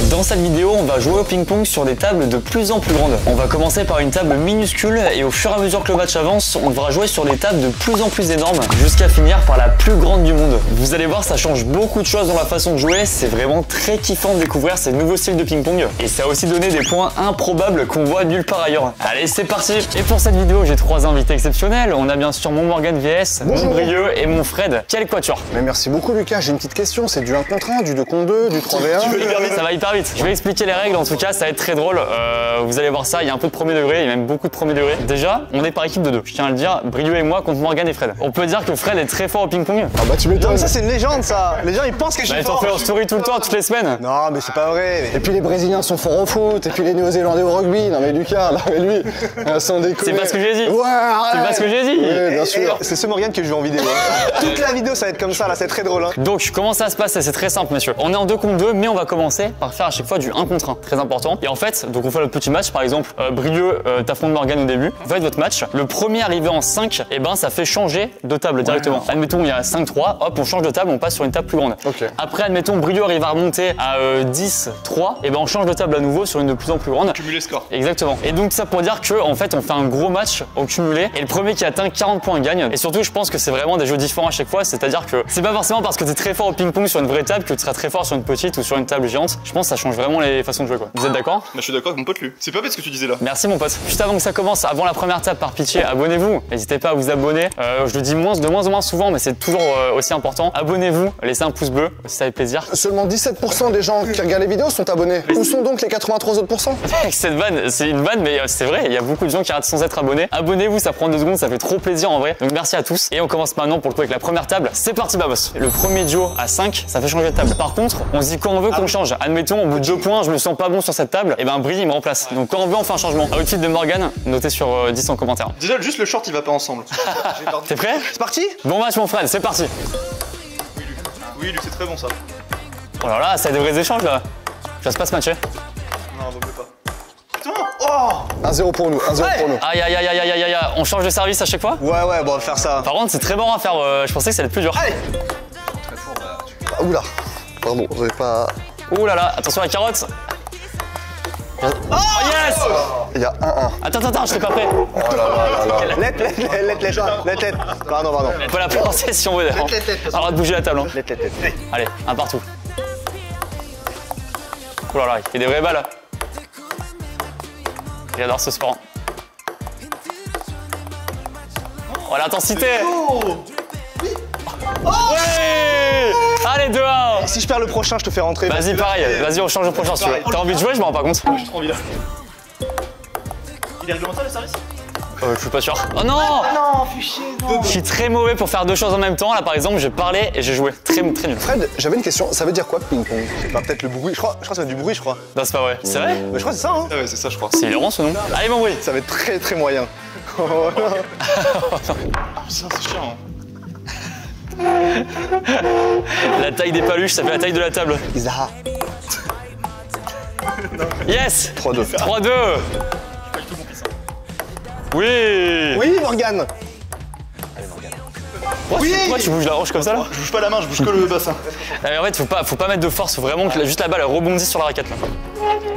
Dans cette vidéo, on va jouer au ping-pong sur des tables de plus en plus grandes. On va commencer par une table minuscule et au fur et à mesure que le match avance, on devra jouer sur des tables de plus en plus énormes jusqu'à finir par la plus grande du monde. Vous allez voir, ça change beaucoup de choses dans la façon de jouer. C'est vraiment très kiffant de découvrir ces nouveaux styles de ping-pong. Et ça a aussi donné des points improbables qu'on voit nulle part ailleurs. Allez, c'est parti. Et pour cette vidéo, j'ai 3 invités exceptionnels. On a bien sûr mon Morgan VS, mon Brieux et mon Fred. Quel quatuor? Mais merci beaucoup Lucas, j'ai une petite question. C'est du 1 contre 1, du 2 contre 2, du 3v1? Ça va hyper vite. Je vais expliquer les règles, en tout cas ça va être très drôle. Vous allez voir ça, il y a un peu de premier degré, il y a même beaucoup de premier degré. Déjà, on est par équipe de 2. Je tiens à le dire, Brieux et moi contre Morgan et Fred. On peut dire que Fred est très fort au ping-pong. Ah bah tu m'étonnes. Ça c'est une légende ça. Les gens ils pensent que je suis Ils t'en fort. fait en story tout le temps, toutes les semaines. Non mais c'est pas vrai. Et puis les Brésiliens sont forts au foot, et puis les Néo-Zélandais au rugby. Non mais Lucas, non mais lui, sans déconner. C'est pas ce que j'ai dit. Ouais, arrête. C'est pas ce que j'ai dit. Oui, bien sûr. C'est ce Morgan que je veux en vidéo. Toute la vidéo ça va être comme ça là, c'est très drôle. Hein. Donc comment ça se passe? C'est très simple messieurs. On est en 2 contre 2, mais on va commencer par faire à chaque fois du 1 contre 1. Très important. Et en fait, donc on fait le petit match, par exemple, Brieux t'affronte Morgan au début. Vous faites votre match. Le premier arrivé en 5, et ben ça fait changer de table directement. Admettons il y a 5-3, hop on change de table, on passe sur une table plus grande. Ok. Après admettons Brieux arrive à remonter à 10-3, et ben on change de table à nouveau sur une de plus en plus grande. Cumuler score. Exactement. Et donc ça pour dire que en fait on fait un gros match au cumulé et le premier qui atteint 40 points gagne. Et surtout je pense que c'est vraiment des jeux différents à chaque fois, c'est-à-dire que c'est pas forcément parce que tu es très fort au ping-pong sur une vraie table que tu seras très fort sur une petite ou sur une table géante. Je pense que ça change vraiment les façons de jouer quoi. Vous êtes d'accord? Je suis d'accord avec mon pote lui. C'est pas bête ce que tu disais là. Merci mon pote. Juste avant que ça commence, avant la première table par pitié, abonnez-vous. N'hésitez pas à vous abonner. Je le dis de moins en moins souvent, mais c'est toujours aussi important. Abonnez-vous, laissez un pouce bleu, si ça fait plaisir. Seulement 17% des gens qui regardent les vidéos sont abonnés. Où sont donc les 83 autres pourcents? Cette vanne, c'est une vanne, mais c'est vrai, il y a beaucoup de gens qui arrêtent sans être abonnés. Abonnez-vous, ça prend 2 secondes, ça fait trop plaisir en vrai. Donc merci à tous. Et on commence maintenant pour le coup avec la première table. C'est parti Babos. Le premier duo à 5, ça fait changer de table. Par contre, on se dit quand on veut qu'on change. Admettons, au bout de 2 points, je me sens pas bon sur cette table, et ben Brie il me remplace. Donc quand on veut, on fait un changement. Outfit de Morgan, notez sur 10 en commentaire. Déjà juste le short il va pas ensemble. T'es prêt? C'est parti. Bon match mon Fred, c'est parti. Oui lui c'est très bon ça. Oh là là, ça a des vrais échanges là. Ça se passe matcher. Non vaut mieux pas. Putain. Oh 1-0 pour nous, 1-0 pour nous. Aïe aïe aïe aïe aïe aïe aïe, on change de service à chaque fois? Ouais bon on va faire ça. Par contre c'est très bon à faire, je pensais que ça allait être plus dur. Allez. Ah, oula. Pardon, j'avais pas... Ouh là là, attention à la carotte. Oh yes! Il y a 1-1. Attends, je suis pas prêt. Oh là là là là. Let. Pardon. On peut la planter si on veut. On a le droit de bouger la table. Hein. Let. Allez, un partout. Oh là là, il fait des vraies balles. J'adore ce sport. Oh l'intensité! Ouais! Allez 2-1! Si je perds le prochain, je te fais rentrer. Vas-y pareil, vas-y on change le prochain si tu veux. T'as envie de jouer? Je m'en rends pas compte. Je suis trop envie là. Il est réglementaire le service? Je suis pas sûr. Oh non! Non, fais chier, non. Je suis très mauvais pour faire 2 choses en même temps. Là par exemple, j'ai parlé et j'ai joué. Très nul. Fred, j'avais une question. Ça veut dire quoi ping-pong? C'est pas peut-être le bruit. Je crois que ça va être du bruit, je crois. Non, c'est pas vrai. C'est vrai? Mais je crois que c'est ça. Hein. Ah ouais c'est ça je crois. C'est hilarant ce nom. Allez mon bruit. Ça va être très moyen. Oh, Putain c'est chiant. La taille des paluches, ça fait la taille de la table. Isaha. Yes! 3-2. 3-2. Oui! Oui, Morgan. Pourquoi tu bouges la hanche comme ça là? Je bouge pas la main, je bouge que le bassin. En fait, faut pas mettre de force, faut vraiment que juste la balle elle rebondisse sur la raquette là.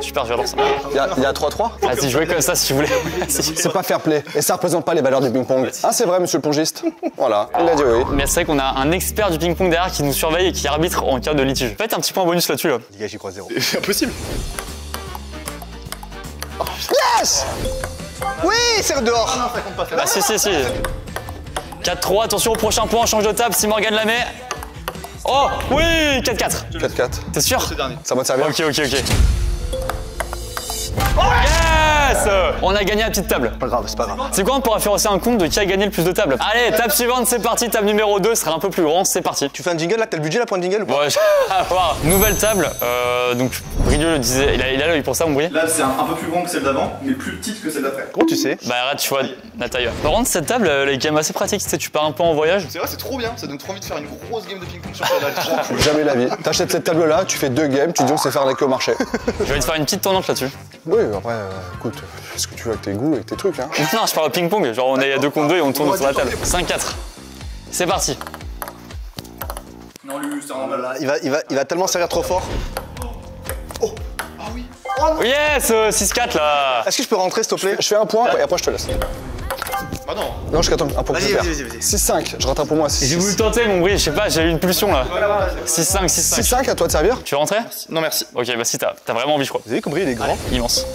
Super, j'adore ça. Il y a 3-3? Vas-y, jouez comme ça si tu voulais. C'est pas fair play. Et ça représente pas les valeurs du ping-pong. Ah, c'est vrai, monsieur le pongiste. Voilà, il a dit oui. Mais c'est vrai qu'on a un expert du ping-pong derrière qui nous surveille et qui arbitre en cas de litige. Faites un petit point bonus là-dessus là. Les gars, j'y crois 0. C'est impossible. Yes. Oui, c'est dehors. Non ça compte pas. Bah si. 4-3, attention au prochain point, on change de table si Morgan la met. Oh oui, 4-4. 4-4. T'es sûr? C'est dernier. Ça va te servir? Ok. Yes! On a gagné la petite table. Pas grave, c'est pas grave. C'est quoi, on pourra faire aussi un compte de qui a gagné le plus de tables. Allez, table suivante, c'est parti. Table numéro 2 sera un peu plus grand, c'est parti. Tu fais un jingle là, t'as le budget là pour un jingle ou pas? Bon, on va voir. Nouvelle table. Donc, Brieux le disait, il a l'œil pour ça, mon Brie. Là c'est un peu plus grand que celle d'avant, mais plus petite que celle d'après. Comment tu sais? Bah, arrête, tu vois la taille. Par contre, cette table, elle est quand même assez pratique. Tu sais, tu pars un peu en voyage. C'est vrai c'est trop bien, ça donne trop envie de faire une grosse game de ping-pong sur celle-là. Jamais la vie. T'achètes cette table-là, tu fais 2 games, tu dis on sait faire la queue au marché. Je vais te faire une petite tendance là-dessus. Oui, après, écoute, fais ce que tu veux avec tes goûts, avec tes trucs, hein. Non, je parle au ping-pong. Genre, on est à 2 contre 2 et on tourne sur la table. 5-4. C'est parti. Non lui c'est un mal là. Il va tellement servir trop fort. Yes, 6-4 là. Est-ce que je peux rentrer, s'il te plaît? Je fais un point et après je te laisse. Bah non. Non, je attends, un point. Vas-y, vas-y, vas-y. 6-5, je rattrape pour moi. J'ai voulu tenter mon bruit, je sais pas, j'ai eu une pulsion là. 6-5, 6-5. 6-5, à toi de servir. Tu veux rentrer? Non, merci. Ok, bah si t'as vraiment envie, je crois. Vous avez compris, il est grand. Immense.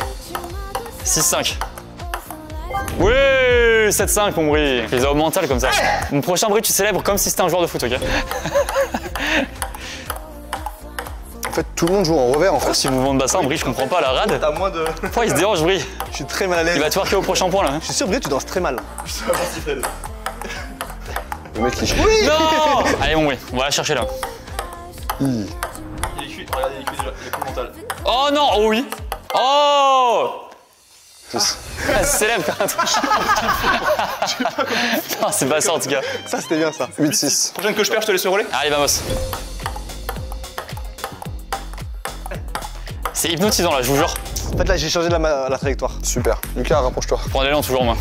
6-5. Oui, 7-5 mon bruit. Les hommes mental comme ça. Mon prochain bruit, tu célèbres comme si c'était un joueur de foot, ok? En fait, tout le monde joue en revers en fait. Si mouvement de bassin, Brie, je comprends pas la rade. T'as moins de. Pourquoi il se dérange, Brie? Je suis très mal à l'aise. Il va twerker au prochain point là. Je suis sûr, Brie, tu danses très mal. Je sais pas si Fred. Le mec il. Non. Allez, mon Brie, on va la chercher là. Il est cuit, regardez, il est cuit déjà. Il est cuit mental. Oh non, oh oui. Oh. Elle se célèbre quand même. Non, c'est pas ça en tout cas. Ça, c'était bien ça. 8-6. Prochaine que je perds, je te laisse le relais. Allez, vamos. C'est hypnotisant là, je vous jure. En fait, là, j'ai changé la trajectoire. Super. Lucas, rapproche-toi. Prends l'élan toujours, moi.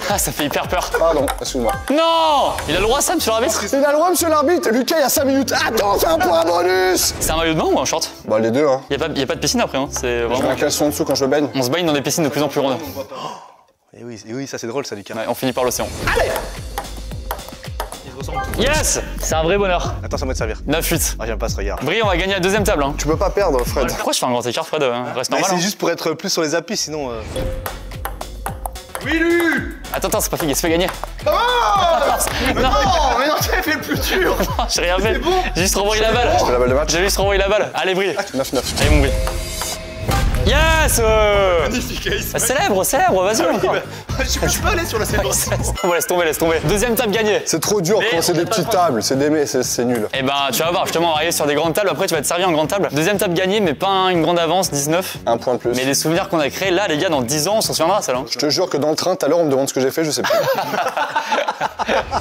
Ah, ça fait hyper peur. Pardon, excuse-moi. Non. Il a le droit, ça, monsieur l'arbitre? Il a le droit, monsieur l'arbitre. Lucas, il y a 5 minutes. Attends, c'est un point bonus. C'est un maillot de bain ou un short? Bah, les deux, hein. Y a pas de piscine après, hein. C'est Je mets vraiment. un caleçon en dessous quand je me baigne. On se baigne dans des piscines de plus en plus grandes. Et oui, ça c'est drôle, ça, Lucas. Ouais, on finit par l'océan. Il se ressemble. Yes. C'est un vrai bonheur. Attends, ça va te servir. 9-8. Ah, j'aime pas ce regard. Brie, on va gagner la deuxième table. Hein. Tu peux pas perdre, Fred. Pourquoi je fais un grand écart, Fred? Reste Mais normal. c'est Hein. juste pour être plus sur les appuis, sinon. Oui, Lu. Attends, c'est pas fait, il se fait gagner. Oh Non, Non, mais non, tu avais fait le plus dur. j'ai rien fait. bon. J'ai juste renvoyé la balle. C'est la balle de match. J'ai juste renvoyé la balle. Allez, Brie. 9-9. Allez, mon Brie. Yes. Magnifique, Ace. Célèbre, vas-y. encore. Je suis pas allé sur la célébration. Laisse tomber. Deuxième table gagnée. C'est trop dur Mais quand c'est on des a pas petites le droit. tables. C'est nul. Eh ben, tu vas voir, justement, on va arriver sur des grandes tables. Après, tu vas te servir en grande table. Deuxième table gagnée, mais pas une grande avance, 19. Un point de plus. Mais les souvenirs qu'on a créés, là, les gars, dans 10 ans, on s'en souviendra, ça, là. Je te jure que dans le train, tout à l'heure, on me demande ce que j'ai fait, je sais plus.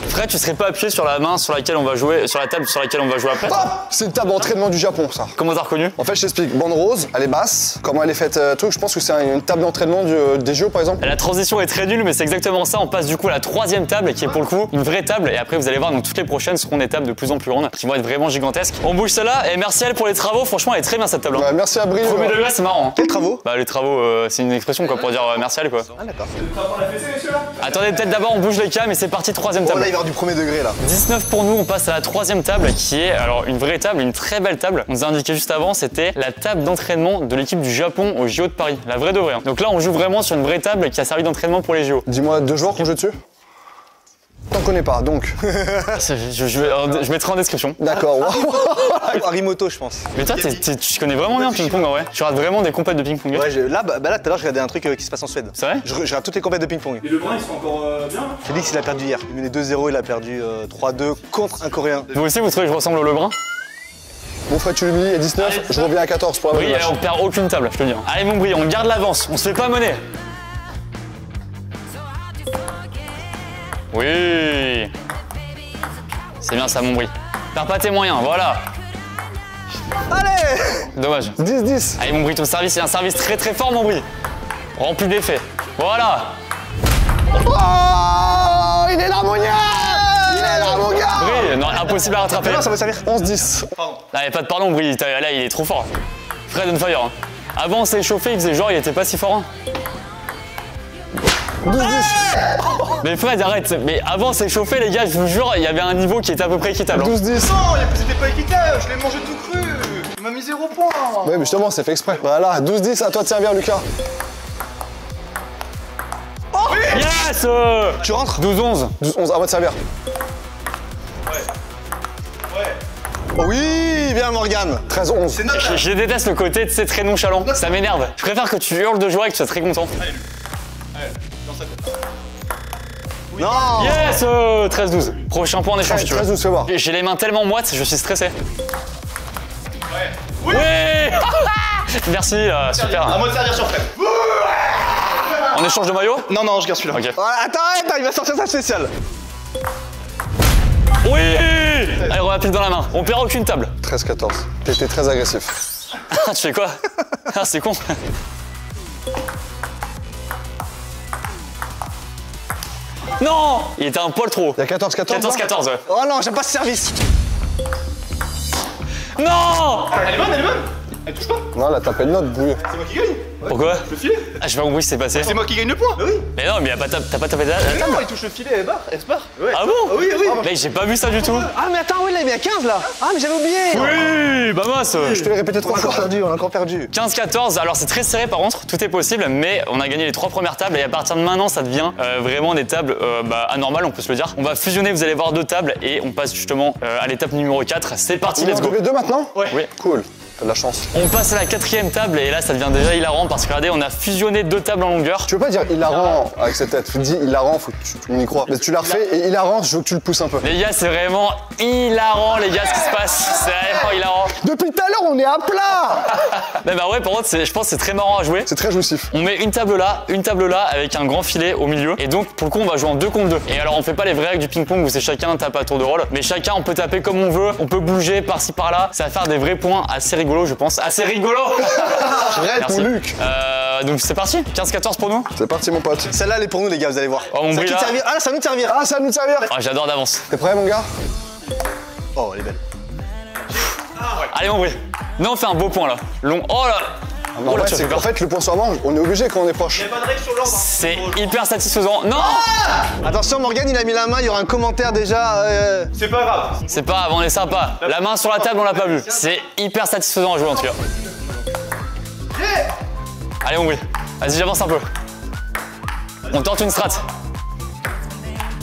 Fred, tu serais pas appuyé sur la main sur laquelle on va jouer, sur la table sur laquelle on va jouer après? Ah, c'est une table d'entraînement du Japon, ça. Comment t'as reconnu? En fait, je t'explique. Bande rose, elle est basse. Comment elle est faite, truc. Je pense que c'est une table d'entraînement des JO, par exemple. La transition est très nulle, mais c'est exactement ça. On passe du coup à la troisième table, qui est pour le coup une vraie table. Et après, vous allez voir, donc toutes les prochaines seront des tables de plus en plus grandes, qui vont être vraiment gigantesques. On bouge celle-là, et merci à elle pour les travaux. Franchement, elle est très bien cette table. Hein. Ouais, merci à Brie. Premier degré, c'est marrant. Hein. Quels travaux? Bah, les travaux, c'est une expression quoi pour dire merci à elle, quoi. Ah, d'accord. Attendez, peut-être d'abord on bouge les cams, et c'est parti, troisième Oh, table. là, il va y avoir du premier degré, là. 19 pour nous, on passe à la troisième table qui est alors une vraie table, une très belle table. On nous a indiqué juste avant, c'était la table d'entraînement de l'équipe du Japon au JO de Paris. La vraie de vraie. Hein. Donc là, on joue vraiment sur une vraie table qui a servi d'entraînement pour les JO. Dis-moi 2 joueurs qu'on joue dessus. T'en connais pas, donc. Je mettrai en description. D'accord. Waouh. Harimoto, je pense. Mais toi, tu connais vraiment bien le ping-pong en vrai. Tu rates vraiment des compètes de ping-pong. Ouais, là, tout à l'heure, je regardais un truc qui se passe en Suède. C'est vrai? Je regarde toutes les compètes de ping-pong. Et le brun, ils sont encore bien. Félix, il a perdu hier. Il menait 2-0, il a perdu 3-2 contre un Coréen. Vous aussi, vous trouvez que je ressemble au Lebrun? Mon Fred, tu l'oublies, à 19, je reviens à 14 pour la Oui, balle de match. on perd aucune table, je te le dis. Allez, mon Brie, on garde l'avance, on se fait pas mener. Oui. C'est bien ça, mon Brie. Perds pas tes moyens, voilà. Allez! Dommage. 10-10. Allez, mon Brie, ton service, c'est un service très très fort, mon Brie. Rempli d'effets. Voilà. Oh, il est là, mon gars. Il est là, mon gars. Brie, non, impossible à rattraper. Non, ça va servir. 11-10. Là, y a pas de pardon, Brie. Là, il est trop fort. Fred on fire. Hein. Avant, on s'est chauffé, il faisait genre, il était pas si fort. Hein. 12-10. Mais Fred, arrête. Mais avant, c'est chauffé, les gars, je vous jure, il y avait un niveau qui était à peu près équitable. Hein. 12-10. Non, c'était pas équitable, je l'ai mangé tout cru. Il m'a mis 0 point. Ouais, mais justement, c'est fait exprès. Voilà, 12-10, à toi de servir, Lucas. Yes Tu rentres? 12-11. 12-11, à moi de servir. Oh oui, bien Morgane. 13-11. C'est notre là. Je déteste le côté, c'est très nonchalant. Ça m'énerve. Je préfère que tu hurles de joie et que tu sois très content. Allez, dans sa tête. Non. Yes 13-12. Prochain point en échange, si tu veux. 13-12, fais voir. J'ai les mains tellement moites, je suis stressé. Ouais. Oui. Oui. Merci, super. À moi de servir sur Fred. En échange de maillot? Non, non, je garde celui-là. Ok. Ah, attends, il va sortir sa spéciale. Oui. Allez, on va pile dans la main. On perd aucune table. 13-14. T'étais très agressif. Ah, tu fais quoi? Ah, c'est con. Non! Il était un poil trop haut. Il y a 14-14. 14-14, ouais. Oh non, j'aime pas ce service. Non! Elle est bonne, elle est bonne. Elle touche pas. Non, elle a tapé le note, brouilleux. C'est moi qui gagne. Pourquoi? Le filet. Ah, j'ai pas compris ce qui s'est passé. C'est moi qui gagne le point. Bah oui. Mais non, mais t'as pas tapé la table. Non, il touche le filet, elle barre. Elle se barre. Ouais. Ah bon? Ah oui, oui. Mec, j'ai pas vu ça du tout. Ah, mais attends, oui, là, il est à 15 là. Ah, mais j'avais oublié. Oui, bah mince. Je te l'ai répété 3 fois. On a encore perdu. 15-14, alors c'est très serré par contre, tout est possible, mais on a gagné les 3 premières tables et à partir de maintenant ça devient vraiment des tables anormales, on peut se le dire. On va fusionner, vous allez voir 2 tables et on passe justement à l'étape numéro 4. C'est parti, let's go. Les deux maintenant? Ouais. Oui. Cool. T'as de la chance. On passe à la 4e table et là ça devient déjà hilarant parce que regardez, on a fusionné 2 tables en longueur. Tu veux pas dire hilarant avec cette tête? Tu dis hilarant, faut que tu m'y crois. Mais tu l'as refait et hilarant, je veux que tu le pousses un peu. Les gars, c'est vraiment hilarant les gars ce qui se passe, c'est vraiment hilarant. Depuis tout à l'heure, on est à plat. Mais bah ouais, par contre, je pense que c'est très marrant à jouer. C'est très jouissif. On met une table là avec un grand filet au milieu. Et donc, pour le coup, on va jouer en 2 contre 2. Et alors, on fait pas les vraies règles du ping-pong où c'est chacun tape à tour de rôle. Mais chacun, on peut taper comme on veut. On peut bouger par-ci par-là. Ça va faire des vrais points assez rigolos, je pense. Assez rigolo. Arrête, mon Luc. Donc, c'est parti. 15-14 pour nous. C'est parti, mon pote. Celle-là, elle est pour nous, les gars, vous allez voir. Oh, mon brie, là. Ah, là, ça va nous servir. Ah, ça va nous servir. Ah, j'adore d'avance. T'es prêt, mon gars? Oh, elle est belle. Allez, mon brie. Non, on fait un beau point là. Long. Oh là. En Oh là, fait, tu c'est fais qu'en peur. fait, le point sur manche, on est obligé quand on est proche. Il y a pas de règle sur l'ordre. C'est hyper satisfaisant. Non. Attention, Morgane, il a mis la main, il y aura un commentaire déjà. C'est pas grave. C'est pas grave, on est sympa. La main sur la table, on l'a pas vu. C'est hyper satisfaisant à jouer en tout cas. Allez, mon brie. Vas-y, j'avance un peu. On tente une strat.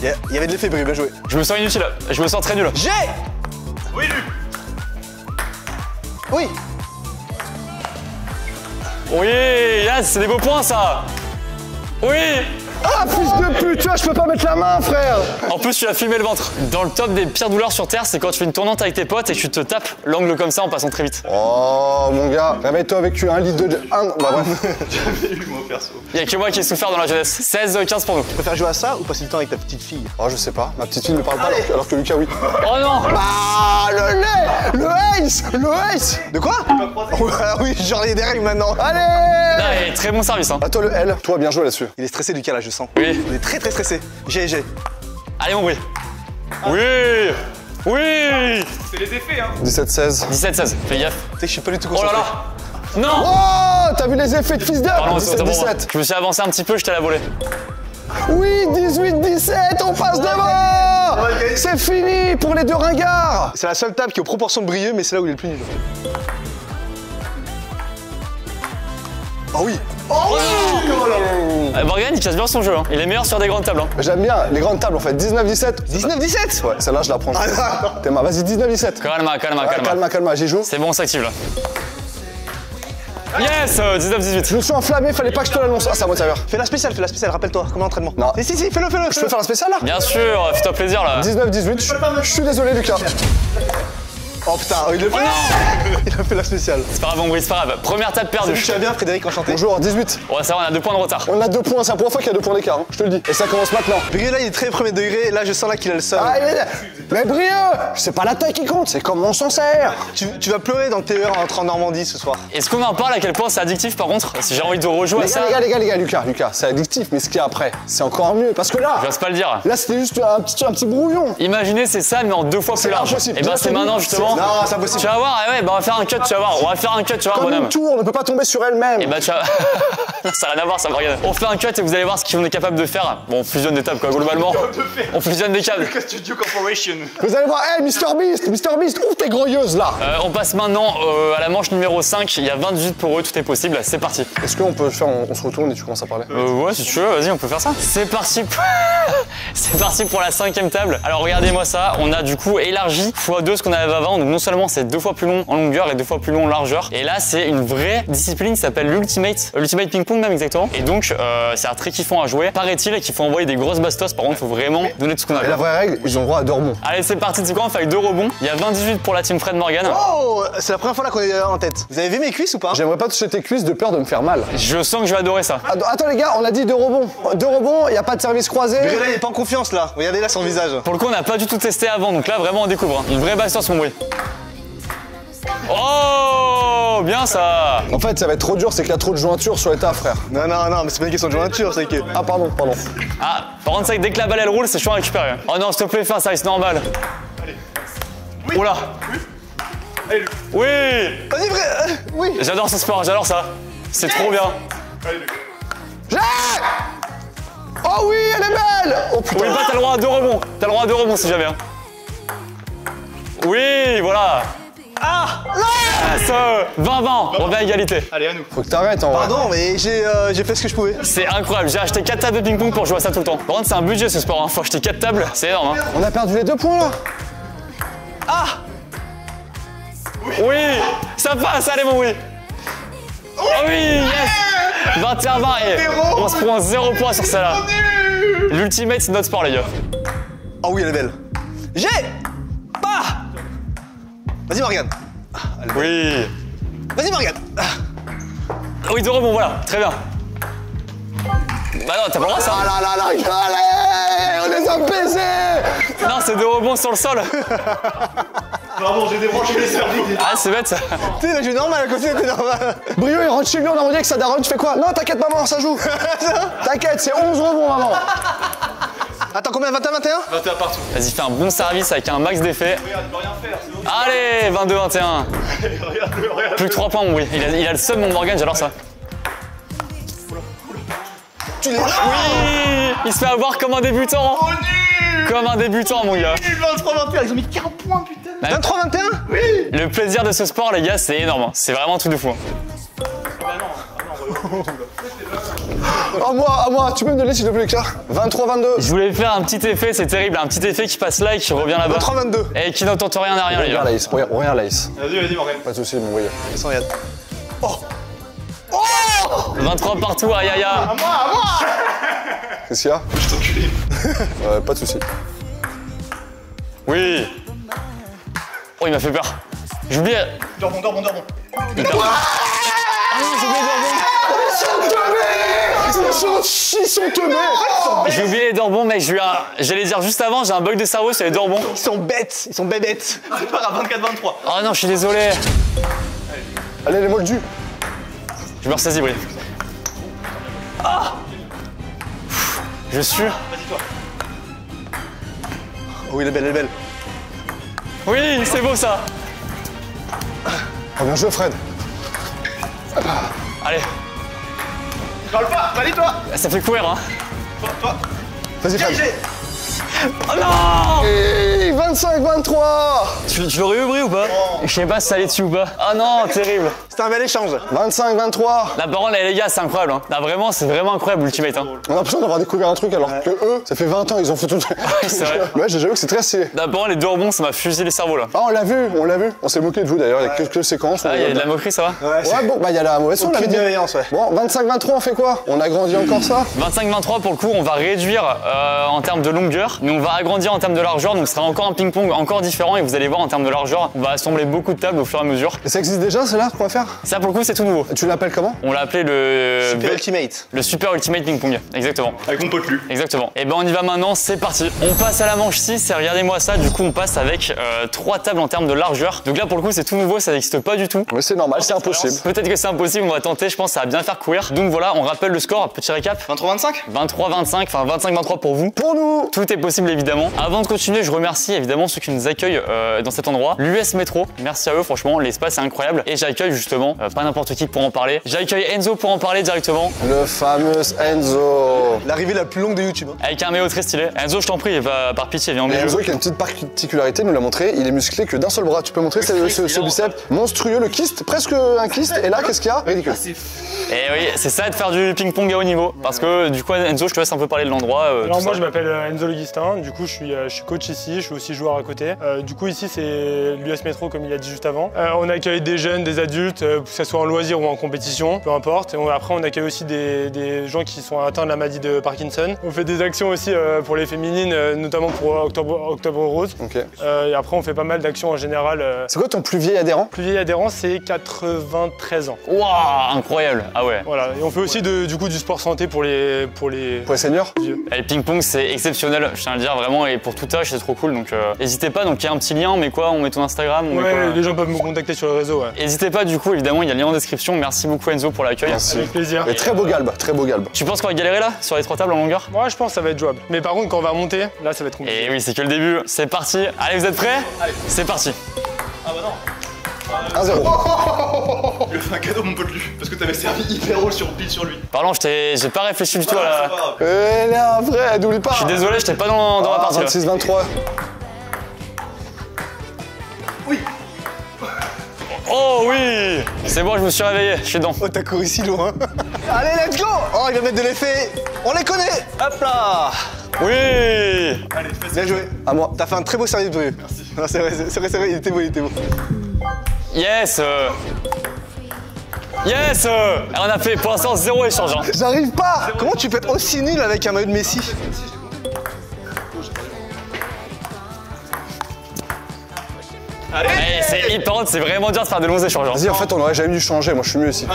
Il y avait de l'effet bris, bien joué. Je me sens inutile. Je me sens très nul. J'ai. Oui, Luc. Oui. Oui, yes, c'est des beaux points ça. Oui. Ah, fils de pute, tu vois, je peux pas mettre la main, frère. En plus, tu as filmé le ventre. Dans le top des pires douleurs sur Terre, c'est quand tu fais une tournante avec tes potes et que tu te tapes l'angle comme ça en passant très vite. Oh, mon gars, réveille-toi avec 1 litre de... Bah bref. J'avais eu moi perso. Il y a que moi qui ai souffert dans la jeunesse. 16-15 pour nous. Tu préfères jouer à ça ou passer du temps avec ta petite fille? Oh, je sais pas, ma petite fille ne parle pas alors que Lucas, oui. Oh non. Ah, le lait. Le ace. Le ace. De quoi? Ah oui, genre il y a des règles maintenant. Allez. Non, mais très bon service. Hein. À toi le L. Toi, bien joué là-dessus. Il est stressé, Lucas, là, je sens. Oui. Il est très très stressé. J'ai. Allez, mon bruit. Oui. Oui. C'est les effets, hein. 17-16. 17-16. Fais gaffe. Tu sais que je suis pas du tout Oh là concentré. là. Non. Oh, t'as vu les effets de fils d'up? Pardon, c'est bon. 17-17. Je me suis avancé un petit peu, je t'ai la volée. Oui, 18-17, on passe devant. C'est fini pour les deux ringards. C'est la seule table qui est aux proportions de Brieux, mais c'est là où il est le plus nul. Oh oui. Morgane, il casse bien son jeu. Hein. Il est meilleur sur des grandes tables. Hein. J'aime bien les grandes tables en fait. 19-17. 19-17. Ouais, celle-là, je la prends. Ah, non. T'es marre. Vas-y, 19-17. Calma. J'y joue. C'est bon, on s'active là. Yes, 19-18. Je me suis enflammé, fallait pas que je te l'annonce. Ah, c'est à moi de servir. Fais la spéciale, rappelle-toi. Comment l'entraînement? Non. Si, fais-le. Je peux faire un spécial là? Bien sûr, fais-toi plaisir là. 19-18. Je suis désolé, Lucas. Oh putain, il a fait. Il a fait la spéciale. C'est pas grave, mon bruit, c'est pas grave. Première tape perdue. Tu vas bien, Frédéric, enchanté. Bonjour, 18. Ouais, ça va, on a 2 points de retard. On a 2 points, c'est la première fois qu'il y a 2 points d'écart, hein, je te le dis. Et ça commence maintenant. Brieux, là, il est très premier degré. Là, je sens là qu'il a le seum. Ah, mais Brieux, c'est pas la taille qui compte, c'est comment on s'en sert. Tu vas pleurer dans le TER en rentrant en Normandie ce soir. Est-ce qu'on en parle à quel point c'est addictif par contre? Si j'ai envie de rejouer à ça, Les gars, Lucas, c'est addictif, mais ce qu'il y a après, c'est encore mieux. Parce que là, j'ose pas le dire. là c'était juste un petit brouillon. Imaginez, c'est ça, mais en 2 fois plus large. impossible. Et ben c'est maintenant justement. Non, c'est impossible. Tu vas voir, ouais, bah on va faire un cut, tu vas voir. On va faire un cut, tu vas voir, Comme bonhomme. une tour, on ne peut pas tomber sur elle-même. Et bah tu vas. Ça n'a rien à voir, ça me regarde. On fait un cut et vous allez voir ce qu'on est capable de faire. Bon, on fusionne des tables quoi, globalement. On fusionne des câbles. Lucas Studio Corporation. Vous allez voir, hey, Mr Beast, ouvre tes grogneuses là. On passe maintenant à la manche numéro 5. Il y a 28 pour eux, tout est possible. C'est parti. Est-ce qu'on peut faire, on se retourne et tu commences à parler? Ouais, si tu veux, vas-y, on peut faire ça. C'est parti. C'est parti pour la 5e table. Alors regardez-moi ça, on a du coup élargi x2 ce qu'on avait avant. Donc non seulement c'est 2 fois plus long en longueur et 2 fois plus long en largeur. Et là c'est une vraie discipline qui s'appelle l'Ultimate Ping Pong même exactement. Et donc c'est un très kiffant à jouer. Paraît-il qu'il faut envoyer des grosses bastos. Par contre faut vraiment donner tout ce qu'on a. Et la vraie règle, ils ont droit à 2 rebonds. Allez c'est parti, c'est quoi? On fait avec 2 rebonds. Il y a 28 pour la team Fred Morgan. Oh, c'est la première fois là qu'on est en tête. Vous avez vu mes cuisses ou pas? J'aimerais pas toucher tes cuisses de peur de me faire mal. Je sens que je vais adorer ça. Attends les gars, on a dit 2 rebonds. 2 rebonds, y a pas de service croisé. Brieux, là, il est pas en confiance là. Regardez là son visage. Pour le coup on n'a pas du tout testé avant. Donc là vraiment on découvre. Une vraie bastos mon bruit. Oh, bien ça. En fait, ça va être trop dur, c'est qu'il y a trop de jointures sur les tas, frère. Non, mais c'est pas une question de jointure, c'est que. Ah, pardon. Ah, par contre, c'est que dès que la balle elle roule, c'est chaud à récupérer. Oh non, s'il te plaît, fais un service normal. Allez. Oula. Allez, Luc. Oui. Vas-y, vrai. Oui. J'adore ce sport, j'adore ça. C'est trop bien. J'ai. Oh oui, elle est belle. Oh putain. Oui, bah t'as le droit à 2 rebonds. T'as le droit à 2 rebonds si jamais. Hein. Oui, voilà. Ah, 20-20, on revient à égalité. Allez, à nous. Faut que t'arrêtes en vrai. Pardon, mais j'ai fait ce que je pouvais. C'est incroyable, j'ai acheté 4 tables de ping-pong pour jouer à ça tout le temps. Par contre, c'est un budget ce sport, hein. Faut acheter 4 tables, c'est énorme. Hein. On a perdu les 2 points là. Ah. Oui, ça passe, allez mon oui. Oh oui, yes. 21-20 et on se prend 0 points sur celle-là. L'ultimate, c'est notre sport les gars. Ah oui, elle est belle. J'ai pas. Vas-y, Morgane. Oui. Vas-y, Morgane. Oui, 2 rebonds, voilà, très bien. Bah non, t'as pas le droit ça. Ah là là là, allez, on les a baisés. Non, c'est 2 rebonds sur le sol. Pardon, j'ai débranché les cervicales. Ah, c'est bête ça. Tu sais, le jeu normal à côté, c'était normal. Brio, il rentre chez lui, on a envie que sa daronne, tu fais quoi? Non, t'inquiète, maman, ça joue. T'inquiète, c'est 11 rebonds, maman. Attends, combien? 21, 21? 21 partout. Vas-y, fais un bon service avec un max d'effet. Regarde, il peut rien faire, c'est bon. Allez, 22-21. Regarde. Plus que 3 points, mon oui. Il a le seum, mon Morgan, j'adore ça. Tu l'es. Oui, il se fait avoir comme un débutant. Oh, nul. Comme un débutant, mon gars. 23-21, ils ont mis 40 points, putain. 23, 21? Le plaisir de ce sport, les gars, c'est énorme. Hein. C'est vraiment un truc de fou. À moi, tu peux me donner s'il te plaît, Lucas? 23, 22. Je voulais faire un petit effet, c'est terrible. Un petit effet qui passe là et qui revient là-bas. 23, 22. Et qui n'entend rien derrière, les Regarde gars. Laïs, regarde Laïs. Vas-y, Morgane. Pas de soucis, mon voyage. Sans rien. 23 partout, aïe aïe aïe. Qu'est-ce qu'il y a? Je t'enculé. Pas de soucis. Oui. Oh, il m'a fait peur. J'ai oublié. Dors bon. Ah non, j'ai oublié de Ils sont teubés. J'ai oublié les Dorbons, mec. J'allais dire juste avant, j'ai un bug de cerveau sur les Dorbons. Ils sont bêtes, ils sont bébêtes. C'est pas grave, 24-23. Oh non, je suis désolé. Allez, les moldus. Je me ressaisis, oui. Ah. Je suis. Vas-y, toi. Oh oui, elle est belle, elle est belle. Oui, c'est beau ça. Oh, bien joué, Fred. Allez, Parle pas, valide-toi. ça fait courir, hein. Toi. Vas-y, Fred. J'ai. Oh non. Hey, 25, 23. Tu l'aurais eu, Brie, ou pas? Je sais pas si ça allait dessus ou pas. Ah non, terrible. C'était un bel échange. 25, 23. La parole, les gars, c'est incroyable. Hein. Là, vraiment, c'est vraiment incroyable, Ultimate. Hein. On a l'impression d'avoir découvert un truc alors que eux, ça fait 20 ans, ils ont fait tout. c'est vrai. Ouais, j'avoue que c'est très stylé. La parole, les deux rebonds, ça m'a fusillé les cerveaux, là. Ah, on l'a vu. On s'est moqué de vous d'ailleurs, il y a quelques séquences. Ah, il y a de la moquerie, ça va? Ouais, bon, bah il y a la mauvaise son, la Aucune vidéo. bienveillance, ouais. Bon, 25, 23, on fait quoi? On agrandit encore ça? 25-23, pour le coup, on va réduire en termes de longueur, mais on va agrandir en termes de largeur, donc ce sera encore un ping-pong encore différent, et vous allez voir en termes de largeur, on va assembler beaucoup de tables au fur et à mesure. Et ça existe déjà, c'est là qu'on va faire? Ça, pour le coup, c'est tout nouveau. Tu l'appelles comment? On l'a appelé le... Super Ultimate. Le Super Ultimate Ping Pong, exactement. Avec mon pote Lu. Exactement. Et ben on y va maintenant, c'est parti. On passe à la manche 6 et regardez-moi ça, du coup on passe avec 3 tables en termes de largeur. Donc là pour le coup c'est tout nouveau, ça n'existe pas du tout. Mais c'est normal, c'est impossible. Peut-être que c'est impossible, on va tenter, je pense que ça va bien faire courir. Donc voilà, on rappelle le score, petit récap. 23-25. 23-25, enfin 25-23 pour vous. Pour nous! Tout est possible évidemment. Avant de continuer, je remercie évidemment ceux qui nous accueillent dans cet endroit. L'US Métro, merci à eux, franchement, l'espace est incroyable. Et j'accueille justement, pas n'importe qui pour en parler. J'accueille Enzo pour en parler directement. Le fameux Enzo. L'arrivée la plus longue de YouTube. Hein. Avec un méo très stylé. Enzo, je t'en prie, va par pitié, viens au Et milieu. Enzo qui a une petite particularité, nous l'a montré, il est musclé que d'un seul bras. Tu peux montrer ce bicep monstrueux, le kyste, presque un kyste. Et là, qu'est-ce qu'il y a? Ridicule. Et oui, c'est ça de faire du ping-pong à haut niveau. Parce que du coup, Enzo, je te laisse un peu parler de l'endroit. Alors tout moi ça. je m'appelle Enzo Legustin, du coup je suis coach ici, je suis aussi joueur à côté. Du coup ici c'est l'US Métro comme il a dit juste avant. On accueille des jeunes, des adultes, que ce soit en loisir ou en compétition, peu importe. Et après on accueille aussi des gens qui sont atteints de la maladie de Parkinson. On fait des actions aussi pour les féminines, notamment pour Octobre Rose. Ok. Et après on fait pas mal d'actions en général. C'est quoi ton plus vieil adhérent? Plus vieil adhérent c'est 93 ans. Waouh, incroyable. Ah ouais. Voilà, et on fait aussi du coup du sport santé pour les Pour les seniors? vieux. Et le ping-pong, c'est exceptionnel, je tiens à le dire vraiment. Et pour tout âge, c'est trop cool. Donc n'hésitez pas. Donc il y a un petit lien. On met quoi? On met ton Instagram? On met quoi Ouais, les gens peuvent me contacter sur le réseau, ouais. N'hésitez pas, du coup, évidemment, il y a le lien en description. Merci beaucoup, Enzo, pour l'accueil. Merci. Avec plaisir. Et très beau galbe, très beau galbe. Tu penses qu'on va galérer là, sur les 3 tables en longueur? Moi, je pense que ça va être jouable. Mais par contre, quand on va remonter, là, ça va être compliqué. Et oui, c'est que le début. C'est parti. Allez, vous êtes prêts? Allez. C'est parti. Ah bah non. Ah 1-0. Il a fait un cadeau, mon pote, lui. Parce que t'avais servi hyper haut sur pile sur lui. Pardon, j'ai pas réfléchi du tout à la... Elle est un vrai, n'oublie pas. Je suis désolé, j'étais pas dans la partie. 26-23. Oui. Oh oui. C'est bon, je me suis réveillé, je suis dedans. Oh, t'as couru si loin. Allez, let's go. Oh, il va mettre de l'effet. On les connaît. Hop là. Oui. Allez, fais Bien joué. À moi. T'as fait un très beau service, Brieux. Merci. Non, c'est vrai, il était beau, il était beau. Yes. Yes. On a fait pour l'instant 0 échange. Hein. J'arrive pas. Comment tu peux être aussi nul avec un maillot de Messi? Allez. Hey, c'est hyper hot, c'est vraiment dur de faire de longs échanges. Hein. Vas-y, en fait, on aurait jamais dû changer. Moi, je suis mieux ici. 28-26.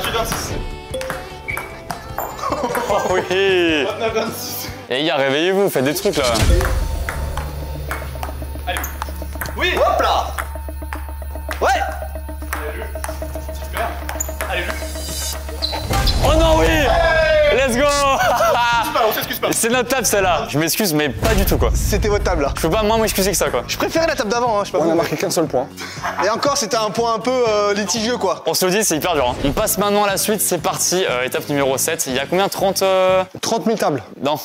Oh oui. 29-26. Et les gars, réveillez-vous, faites des trucs là. Allez. Oui. Hop là. Ouais. Super. Allez, lui. Oh non, oui. Let's go. On s'excuse pas. C'est notre table celle-là. Je m'excuse, mais pas du tout quoi. C'était votre table là. Je peux pas moins m'excuser que ça quoi. Je préférais la table d'avant, hein, je sais pas. On a vous. marqué qu'un seul point. Et encore, c'était un point un peu litigieux quoi. On se le dit, c'est hyper dur. Hein. On passe maintenant à la suite, c'est parti. Étape numéro 7. Il y a combien 30 30 000 tables. Non.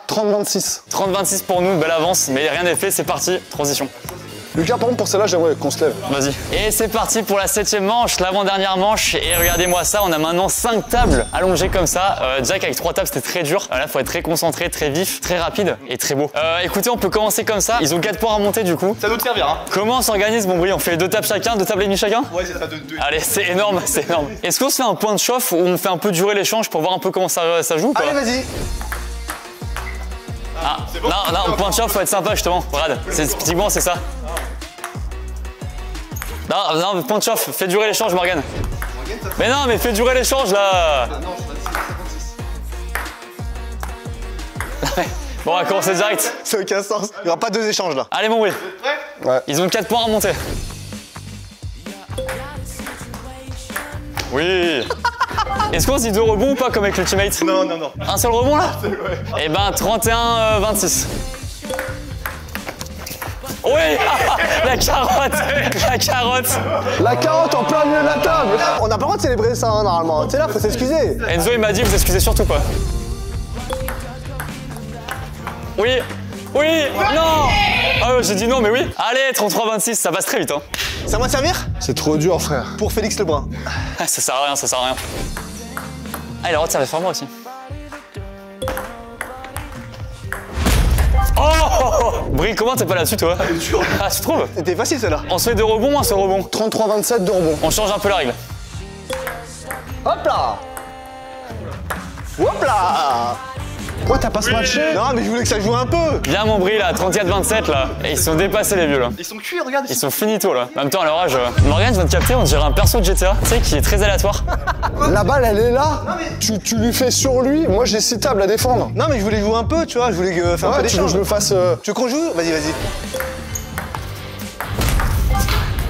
30-26. 30-26 pour nous, belle avance, mais rien n'est fait, c'est parti. Transition. Lucas, par contre, pour celle-là, j'aimerais qu'on se lève. Vas-y. Et c'est parti pour la 7e manche, l'avant-dernière manche. Et regardez-moi ça, on a maintenant 5 tables allongées comme ça. Déjà qu'avec 3 tables, c'était très dur. Là, faut être très concentré, très vif, très rapide et très beau. Écoutez, on peut commencer comme ça. Ils ont 4 points à monter du coup. Ça doit te servir, hein. Comment on s'organise, mon bruit? On fait 2 tables chacun, 2 tables et demie chacun? Ouais, c'est ça, deux. Allez, c'est énorme, c'est énorme. Est-ce qu'on se fait un point de chauffe où on fait un peu durer l'échange pour voir un peu comment ça joue ou pas? Allez, vas-y. Ah, c'est bon. non, point de chauffe, faut être sympa justement. Brad, typiquement, c'est ça. Non, point de chauffe, fais durer l'échange, Morgane. Mais non, mais fais durer l'échange là. Bon, on va commencer direct. Ça n'a aucun sens. Il n'y aura pas 2 échanges là. Allez, mon bruit. Prêt? Ouais. Ils ont 4 points à remonter. Oui. Est-ce qu'on se dit 2 rebonds ou pas comme avec l'Ultimate? Non. Un seul rebond là? Ouais. Eh ben 31-26. Oui. La carotte. La carotte. La carotte en plein milieu de la table. On n'a pas le droit de célébrer ça hein, normalement. Tu sais là, faut s'excuser. Enzo il m'a dit vous excusez surtout pas. Oui. Oui. Non. Ah j'ai dit non mais oui. Allez 33-26 ça passe très vite hein. Ça va servir C'est trop dur, frère. pour Félix Lebrun. Ah, ça sert à rien, ça sert à rien. Ah il a le droit de servir sur moi aussi. Oh Brie, comment t'es pas là-dessus toi? Ah tu trouves? C'était facile celle-là. On se fait 2 rebonds ou un seul rebond? 33-27 de rebond. On change un peu la règle. Hop là. Hop là. Pourquoi t'as pas smatché? Non mais je voulais que ça joue un peu. Bien mon Brie là, 34-27 là. Et ils sont dépassés les vieux là. Ils sont cuits, regarde. Ils sont finito là. En même temps à leur âge. Morgane, je viens de capter, on dirait un perso de GTA, tu sais, qui est très aléatoire. La balle, elle est là. Tu lui fais sur lui. Moi, j'ai 6 tables à défendre. Non mais je voulais jouer un peu, tu vois. Je voulais faire un peu Ouais, tu veux que d'échange. je me fasse. Tu veux qu'on joue? Vas-y.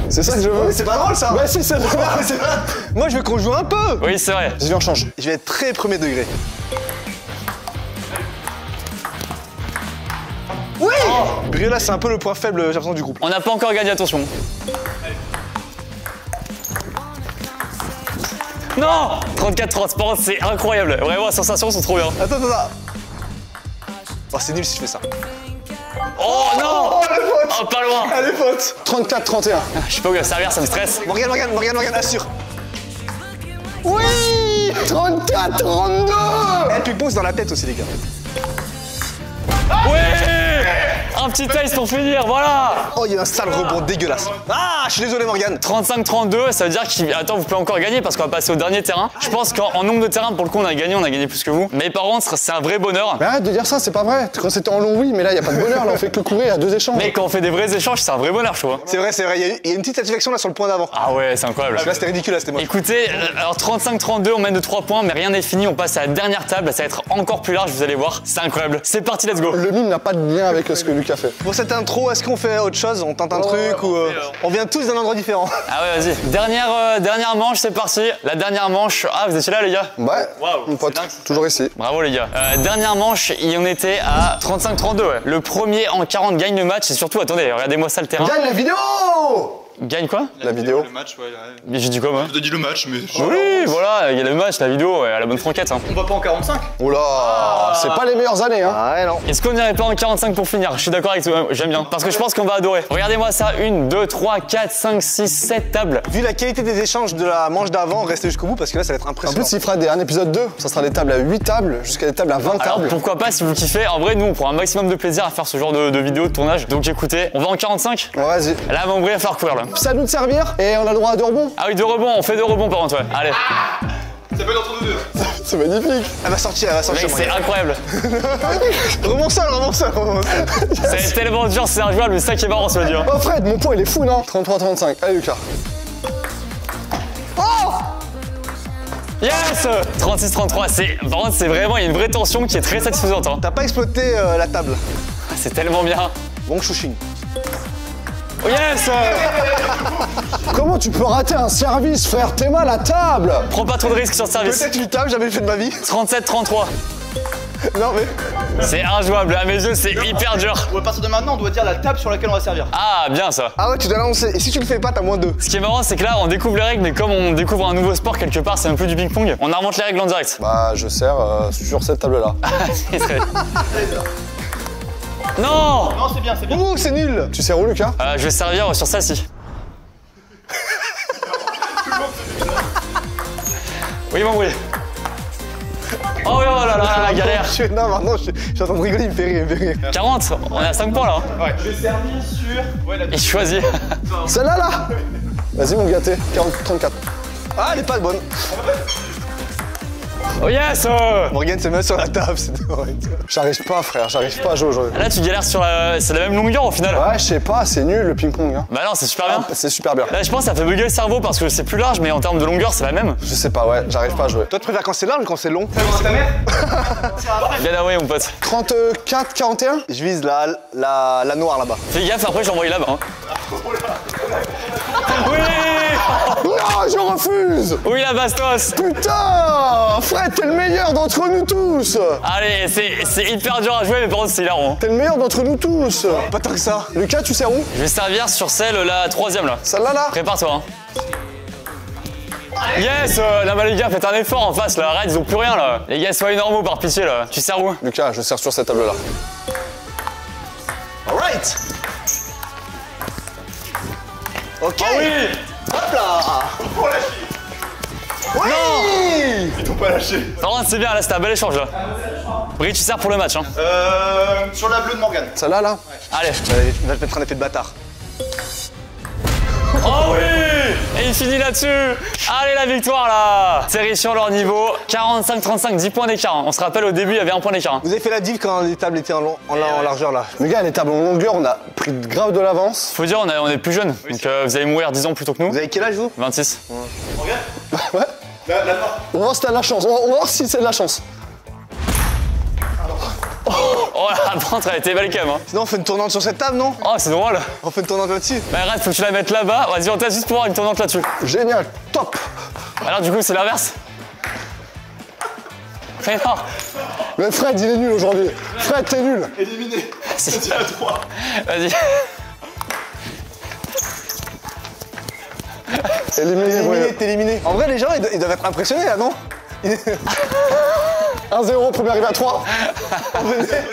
C'est ça que je veux. Mais c'est pas drôle ça. Bah si, c'est drôle. Moi je veux qu'on joue un peu. Oui, c'est vrai. Vas-y, on change. Je vais être très premier degré. Oui. Brieux là c'est un peu le point faible, j'ai l'impression, du groupe. On n'a pas encore gagné, attention. Non 34-30, par contre, c'est incroyable. Vraiment, les sensations sont trop bien. Attends. Oh c'est nul si je fais ça. Oh non Oh la faute. Oh, pas loin. Allez faute. 34-31. Je sais pas où il va servir, ça me stresse. Morgane, assure. Oui 34-32. Eh, ping-pong c'est dans la tête aussi les gars. Oui un petit taste pour finir, voilà. Oh il y a un sale rebond dégueulasse. Ah je suis désolé Morgane. 35-32, ça veut dire qu'il... Attends, vous pouvez encore gagner parce qu'on va passer au dernier terrain. Je pense qu'en nombre de terrains, pour le coup, on a gagné plus que vous. Mais par contre, c'est un vrai bonheur. Mais arrête de dire ça, c'est pas vrai. Quand c'était en long, oui, mais là, y a pas de bonheur. Là, on fait que courir à 2 échanges. Mais quand on fait des vrais échanges, c'est un vrai bonheur, je trouve. C'est vrai, il y a une petite satisfaction là sur le point d'avant. Ah ouais, c'est incroyable. Là c'était ridicule, là c'était moche. Écoutez, alors 35-32, on mène de 3 points, mais rien n'est fini. On passe à la dernière table, ça va être encore plus large, vous allez voir. C'est incroyable. C'est parti, let's go. Le mime n'a pas de lien avec ce que Lucas fait. Pour cette intro, est-ce qu'on fait autre chose? On tente un truc ou on vient tous d'un endroit différent? Ah ouais, vas-y. Dernière manche, c'est parti. La dernière manche. Ah, vous étiez là, les gars? Ouais, Waouh, mon pote, c'est dingue. toujours ici. Bravo, les gars. Dernière manche, et on était à 35-32, ouais. Le premier en 40 gagne le match, et surtout, attendez, regardez-moi ça le terrain. Gagne la vidéo. Gagne quoi? La vidéo. Le match, ouais. Mais j'ai dit quoi moi? Je te dis le match, mais. Oui, voilà, il y a le match, la vidéo, à la bonne franquette. Hein. On va pas en 45? Oula, c'est pas les meilleures années, hein. Ah ouais, non. Est-ce qu'on n'irait pas en 45 pour finir? Je suis d'accord avec toi, j'aime bien. Parce que je pense qu'on va adorer. Regardez-moi ça, 1, 2, 3, 4, 5, 6, 7 tables. Vu la qualité des échanges de la manche d'avant, restez jusqu'au bout parce que là, ça va être En impressionnant. plus, il fera un épisode 2. Ça sera des tables à 8 tables jusqu'à des tables à 20 Alors tables. pourquoi pas si vous kiffez? En vrai, nous on prend un maximum de plaisir à faire ce genre de vidéo de tournage. Donc écoutez, on va en 45? Ouais, vas-y. Là, mon bruit va falloir courir là. C'est à nous de servir et on a le droit à 2 rebonds. Ah oui, 2 rebonds, on fait 2 rebonds par contre, ouais. Allez. Ça peut être entre nous deux. C'est magnifique. Elle va sortir, elle va sortir. Mec, c'est incroyable. Remonte seul, remonte seul, remonte seul. C'est tellement dur, c'est injouable, mais c'est ça qui est marrant, ça veut dire. Oh Fred, mon point il est fou, non? 33-35. Allez Lucas. Yes! 36-33, par contre, c'est vraiment, il y a une vraie tension qui est très satisfaisante. Hein. T'as pas exploité la table. C'est tellement bien. Bon chouching. Oh yes! Comment tu peux rater un service, frère? T'es mal à table. Prends pas trop de risques sur ce service. Peut-être une table, jamais fait de ma vie. 37-33. Non mais. C'est injouable, à mes yeux, c'est hyper dur. Ou à partir de maintenant, on doit dire la table sur laquelle on va servir. Ah, bien ça. Ah ouais, tu dois l'annoncer. Et si tu le fais pas, t'as moins 2. Ce qui est marrant, c'est que là, on découvre les règles, mais comme on découvre un nouveau sport quelque part, c'est un peu du ping-pong, on invente les règles en direct. Bah, je sers sur cette table-là. C'est très- Non! Non, c'est bien, c'est bien. Ouh, c'est nul. Tu sers où, Lucas? Je vais servir sur ça-ci. Oui, mon bruit. Oh oui, oh là là, la galère. Non, maintenant, je suis en train de rigoler, il me fait rire, il me fait rire. 40, on est à 5 points là. Hein. Ouais. Je vais servir sur. Ouais, la Il choisit. Celle-là, là. Vas-y, mon gâté. 40-34. Ah, elle est pas bonne. Oh yes! Morgane se met sur la table, c'est horrible. J'arrive pas, frère. J'arrive pas à jouer aujourd'hui. Là, tu galères sur la... C'est la même longueur au final. Ouais, je sais pas. C'est nul, le ping-pong. Hein. Bah non, c'est super bien. C'est super bien. Là, je pense que ça fait bugger le cerveau parce que c'est plus large, mais en termes de longueur, c'est la même. Je sais pas, ouais. J'arrive pas à jouer. Toi, tu préfères quand c'est large ou quand c'est long? ta mère? Bien away, mon pote. 34-41. Je vise la noire là-bas. Fais gaffe, après, j'envoie là-bas. Hein. Oui! Non, je refuse. Oui, la bastos! Putain, Fred, t'es le meilleur d'entre nous tous. Allez, c'est hyper dur à jouer, mais par contre, c'est hilarant. Hein. T'es le meilleur d'entre nous tous. Pas tant que ça. Lucas, tu sers où? Je vais servir sur celle, la 3ème là. Celle-là, là. Prépare-toi. Hein. Yes! Là, bah, les gars, faites un effort en face là. Arrête, ils ont plus rien là. Les gars, soyez normaux par pitié là. Tu sers où? Lucas, je sers sur cette table-là. Alright. Ok. Ah oui! Hop là. Oh la chie. Oui. Ils t'ont pas lâché. Par contre, c'est bien, là, c'était un bel échange là. Brie, tu sers pour le match. Hein. Sur la bleue de Morgane. Celle-là, là. Allez. Il va te mettre un effet de bâtard. Oh oui! Et il finit là-dessus. Allez, la victoire là. Série sur leur niveau. 45-35, 10 points d'écart. Hein. On se rappelle, au début, il y avait 1 point d'écart. Hein. Vous avez fait la div quand les tables étaient en largeur là. Les gars, les tables en longueur, on a pris grave de l'avance. Faut dire, on est plus jeunes. Donc vous allez mourir 10 ans plus tôt que nous. Vous avez quel âge vous? 26. Morgane? Ouais. La noire. On va voir si t'as de la chance. On va voir si c'est de la chance. Oh, la pente, elle a été belle quand même. Hein. Sinon on fait une tournante sur cette table, non? Oh, c'est drôle. On fait une tournante là-dessus. Bah, arrête, faut que tu la mettes là-bas. Vas-y, on teste juste pour avoir une tournante là-dessus. Génial, top. Alors, du coup, c'est l'inverse. Mais non. Mais Fred, il est nul aujourd'hui. Fred, t'es nul. Éliminé. C'est- C'est à 3. Vas-y. Éliminé, ouais. T'es éliminé. En vrai, les gens ils doivent être impressionnés là, non? 1-0, premier arrivé à 3.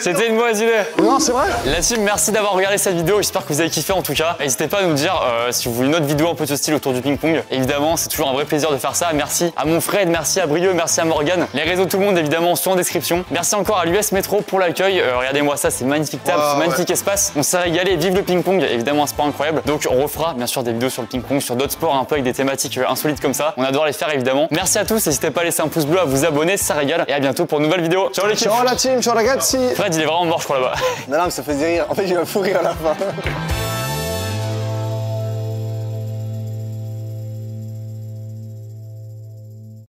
C'était une mauvaise idée. Non, c'est vrai. La team, merci d'avoir regardé cette vidéo. J'espère que vous avez kiffé en tout cas. N'hésitez pas à nous dire si vous voulez une autre vidéo un peu de ce style autour du ping-pong. Évidemment, c'est toujours un vrai plaisir de faire ça. Merci à mon Fred, merci à Brieux, merci à Morgane. Les réseaux de tout le monde, évidemment, sont en description. Merci encore à l'US Métro pour l'accueil. Regardez-moi ça, c'est magnifique table, c'est magnifique espace. On s'est régalé. Vive le ping-pong, évidemment, un sport incroyable. Donc, on refera bien sûr des vidéos sur le ping-pong, sur d'autres sports un peu avec des thématiques insolites comme ça. On adore les faire, évidemment. Merci à tous. N'hésitez pas à laisser un pouce bleu, à vous abonner, ça régale. Et à bientôt pour une nouvelle vidéo. Ciao l'équipe. Ciao la team, ciao la gazzi. Fred, il est vraiment mort, je crois, là-bas. Non, mais ça faisait rire. En fait, j'ai eu un fou rire à la fin.